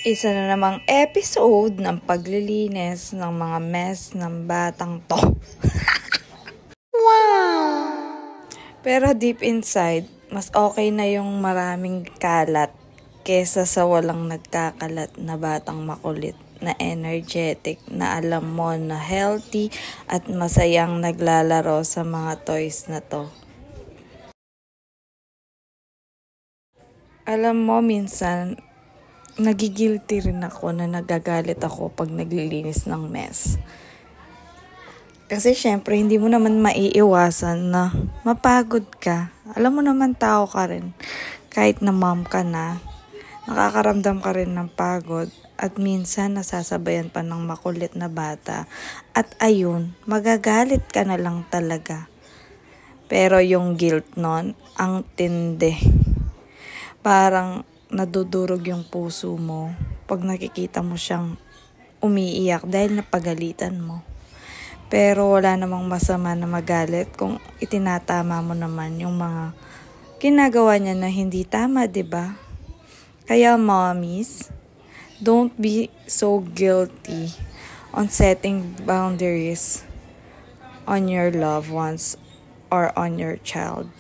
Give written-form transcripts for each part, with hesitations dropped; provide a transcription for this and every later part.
Isa na namang episode ng paglilinis ng mga mess ng batang to. Wow! Pero deep inside, mas okay na yung maraming kalat kesa sa walang nagkakalat na batang makulit, na energetic, na alam mo na healthy at masayang naglalaro sa mga toys na to. Alam mo, minsan, nagigilty rin ako na nagagalit ako pag naglilinis ng mess. Kasi syempre, hindi mo naman maiiwasan na mapagod ka. Alam mo naman, tao ka rin. Kahit na mom ka na, nakakaramdam ka rin ng pagod. At minsan, nasasabayan pa ng makulit na bata. At ayun, magagalit ka na lang talaga. Pero yung guilt nun, ang tindi. Parang nadudurog yung puso mo pag nakikita mo siyang umiiyak dahil napagalitan mo. Pero wala namang masama na magalit kung itinatama mo naman yung mga ginagawa niya na hindi tama, 'di ba? Kaya mommies, don't be so guilty on setting boundaries on your loved ones or on your child.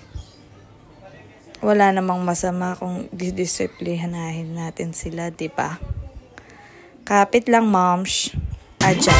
Wala namang masama kung didisiplinahin natin sila, di ba? Kapit lang, moms. Adya.